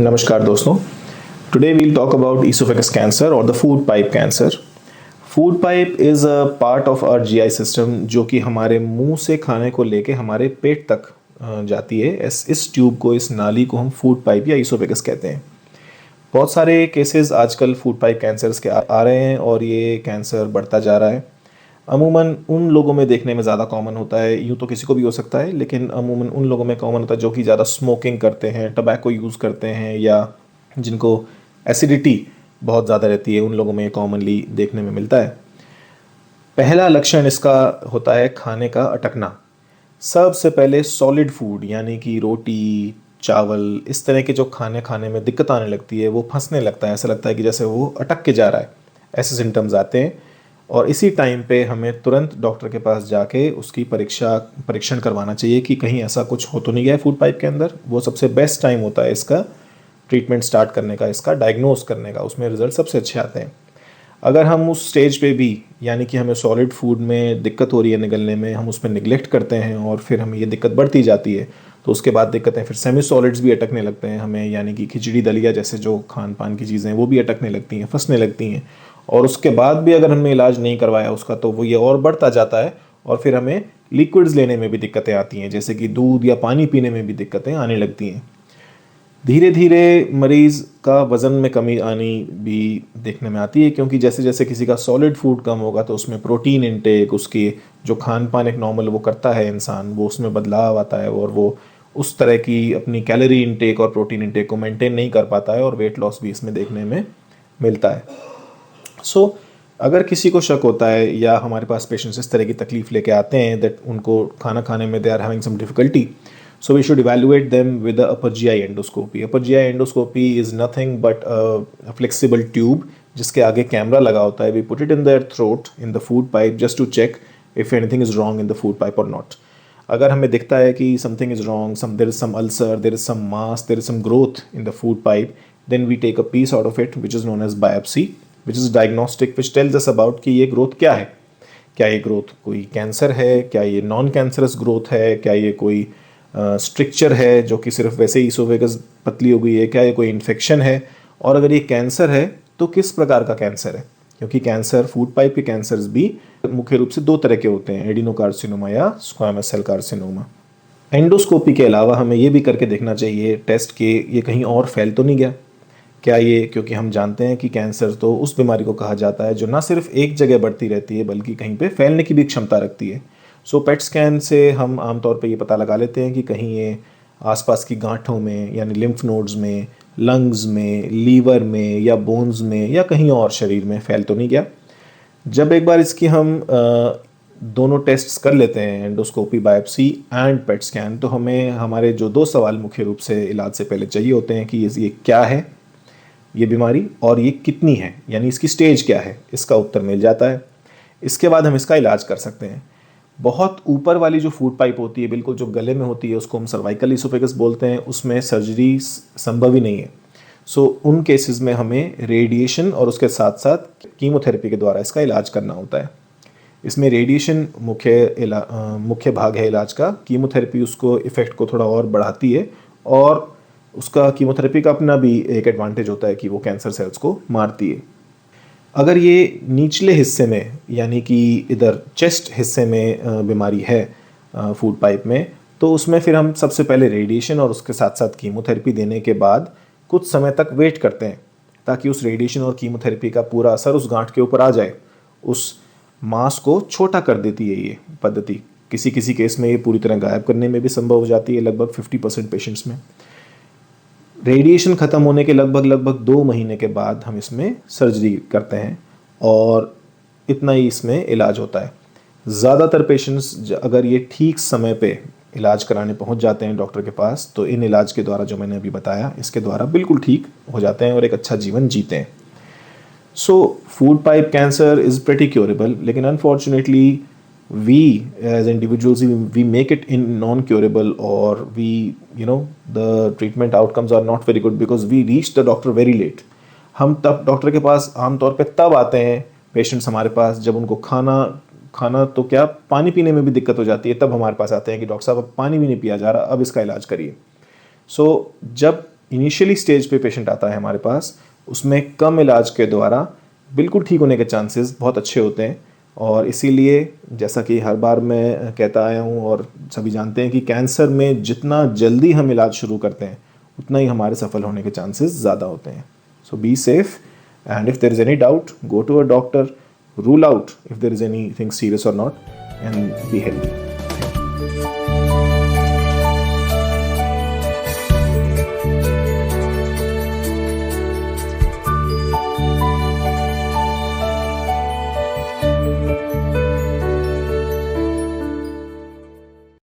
नमस्कार दोस्तों। Today we'll talk about oesophagus cancer और the food pipe cancer. Food pipe is a part of our GI system जो कि हमारे मुंह से खाने को लेके हमारे पेट तक जाती है। इस ट्यूब को, इस नाली को हम फूड पाइप या ईसोफेगस कहते हैं। बहुत सारे केसेस आजकल फूड पाइप कैंसर्स के आ रहे हैं और ये कैंसर बढ़ता जा रहा है। अमूमन उन लोगों में देखने में ज़्यादा कॉमन होता है, यूँ तो किसी को भी हो सकता है, लेकिन अमूमन उन लोगों में कॉमन होता है जो कि ज़्यादा स्मोकिंग करते हैं, टबैको यूज़ करते हैं, या जिनको एसिडिटी बहुत ज़्यादा रहती है, उन लोगों में कॉमनली देखने में मिलता है। पहला लक्षण इसका होता है खाने का अटकना। सबसे पहले सॉलिड फूड यानी कि रोटी, चावल, इस तरह के जो खाने में दिक्कत आने लगती है, वो फंसने लगता है, ऐसा लगता है कि जैसे वो अटक के जा रहा है। ऐसे सिम्टम्स आते हैं और इसी टाइम पे हमें तुरंत डॉक्टर के पास जाके उसकी परीक्षण करवाना चाहिए कि कहीं ऐसा कुछ हो तो नहीं गया है फूड पाइप के अंदर। वो सबसे बेस्ट टाइम होता है इसका ट्रीटमेंट स्टार्ट करने का, इसका डायग्नोस करने का, उसमें रिजल्ट सबसे अच्छे आते हैं। अगर हम उस स्टेज पे भी, यानी कि हमें सॉलिड फूड में दिक्कत हो रही है निगलने में, हम उसमें निगलेक्ट करते हैं और फिर हमें ये दिक्कत बढ़ती जाती है, तो उसके बाद दिक्कतें फिर सेमी सॉलिड्स भी अटकने लगते हैं हमें, यानी कि खिचड़ी दलिया जैसे जो खान पान की चीज़ें हैं वो भी अटकने लगती हैं, फंसने लगती हैं। और उसके बाद भी अगर हमने इलाज नहीं करवाया उसका, तो वो ये और बढ़ता जाता है और फिर हमें लिक्विड्स लेने में भी दिक्कतें आती हैं, जैसे कि दूध या पानी पीने में भी दिक्कतें आने लगती हैं। धीरे धीरे मरीज़ का वज़न में कमी आनी भी देखने में आती है, क्योंकि जैसे जैसे किसी का सॉलिड फूड कम होगा तो उसमें प्रोटीन इंटेक, उसके जो खान पान एक नॉर्मल वो करता है इंसान, वो उसमें बदलाव आता है और वो उस तरह की अपनी कैलोरी इंटेक और प्रोटीन इंटेक को मेंटेन नहीं कर पाता है और वेट लॉस भी इसमें देखने में मिलता है। अगर किसी को शक होता है या हमारे पास पेशेंट्स इस तरह की तकलीफ लेके आते हैं दैट उनको खाना खाने में they are having some difficulty, so we should evaluate them with the upper GI endoscopy. Upper GI endoscopy is nothing but a flexible tube जिसके आगे कैमरा लगा होता है. We put it in their throat in the food pipe just to check if anything is wrong in the food pipe or not. अगर हमें दिखता है कि something is wrong, there is some ulcer, there is some mass, there is some growth in the food pipe, then we take a piece out of it which is known as biopsy, which is diagnostic, which tells us about कि ये growth क्या है. क्या ये growth कोई cancer है, क्या ये नॉन कैंसरस ग्रोथ है, क्या ये कोई स्ट्रिक्चर है जो कि सिर्फ वैसे ही ईसोफेगस पतली हो गई है, क्या ये कोई इन्फेक्शन है, और अगर ये कैंसर है तो किस प्रकार का कैंसर है, क्योंकि कैंसर, फूड पाइप के कैंसर्स भी मुख्य रूप से दो तरह के होते हैं, एडिनोकार्सिनोमा या स्क्वामस सेल कार्सिनोमा। एंडोस्कोपी के अलावा हमें ये भी करके देखना चाहिए टेस्ट के ये कहीं और फैल तो नहीं गया, क्या ये, क्योंकि हम जानते हैं कि कैंसर तो उस बीमारी को कहा जाता है जो ना सिर्फ एक जगह बढ़ती रहती है बल्कि कहीं पे फैलने की भी क्षमता रखती है। पेट स्कैन से हम आमतौर पे ये पता लगा लेते हैं कि कहीं ये आसपास की गांठों में यानी लिम्फ नोड्स में, लंग्स में, लीवर में या बोन्स में या कहीं और शरीर में फैल तो नहीं गया। जब एक बार इसकी हम दोनों टेस्ट्स कर लेते हैं, endoscopy, biopsy and PET scan, तो हमें हमारे जो दो सवाल मुख्य रूप से इलाज से पहले चाहिए होते हैं कि ये क्या है ये बीमारी और ये कितनी है, यानी इसकी स्टेज क्या है, इसका उत्तर मिल जाता है। इसके बाद हम इसका इलाज कर सकते हैं। बहुत ऊपर वाली जो फूड पाइप होती है, बिल्कुल जो गले में होती है, उसको हम सर्वाइकल ईसोफेगस बोलते हैं, उसमें सर्जरी संभव ही नहीं है। उन केसेस में हमें रेडिएशन और उसके साथ साथ कीमोथेरेपी के द्वारा इसका इलाज करना होता है। इसमें रेडिएशन मुख्य भाग है इलाज का। कीमोथेरेपी उसको इफ़ेक्ट को थोड़ा और बढ़ाती है और उसका कीमोथेरेपी का अपना भी एक एडवांटेज होता है कि वो कैंसर सेल्स को मारती है। अगर ये निचले हिस्से में यानी कि इधर चेस्ट हिस्से में बीमारी है फूड पाइप में, तो उसमें फिर हम सबसे पहले रेडिएशन और उसके साथ साथ कीमोथेरेपी देने के बाद कुछ समय तक वेट करते हैं ताकि उस रेडिएशन और कीमोथेरेपी का पूरा असर उस गांठ के ऊपर आ जाए। उस मांस को छोटा कर देती है ये पद्धति। किसी किसी केस में ये पूरी तरह गायब करने में भी संभव हो जाती है, लगभग 50% पेशेंट्स में। रेडिएशन ख़त्म होने के लगभग 2 महीने के बाद हम इसमें सर्जरी करते हैं और इतना ही इसमें इलाज होता है। ज़्यादातर पेशेंट्स अगर ये ठीक समय पे इलाज कराने पहुंच जाते हैं डॉक्टर के पास, तो इन इलाज के द्वारा जो मैंने अभी बताया इसके द्वारा बिल्कुल ठीक हो जाते हैं और एक अच्छा जीवन जीते हैं। Food pipe cancer is pretty curable, लेकिन unfortunately we as individuals we make it in non-curable, or the treatment outcomes are not very good because we reach the doctor very late. हम तब डॉक्टर के पास आमतौर पे तब आते हैं patients हमारे पास जब उनको खाना तो क्या पानी पीने में भी दिक्कत हो जाती है। तब हमारे पास आते हैं कि डॉक्टर साहब अब पानी भी नहीं पिया जा रहा, अब इसका इलाज करिए। जब इनिशियली स्टेज पे पेशेंट आता है हमारे पास, उसमें कम इलाज के द्वारा बिल्कुल ठीक होने के चांसेस बहुत अच्छे होते हैं। और इसीलिए जैसा कि हर बार मैं कहता आया हूँ और सभी जानते हैं कि कैंसर में जितना जल्दी हम इलाज शुरू करते हैं उतना ही हमारे सफल होने के चांसेस ज़्यादा होते हैं। So be safe, and if there is any doubt, go to a doctor, rule out if there is anything serious or not, and be healthy.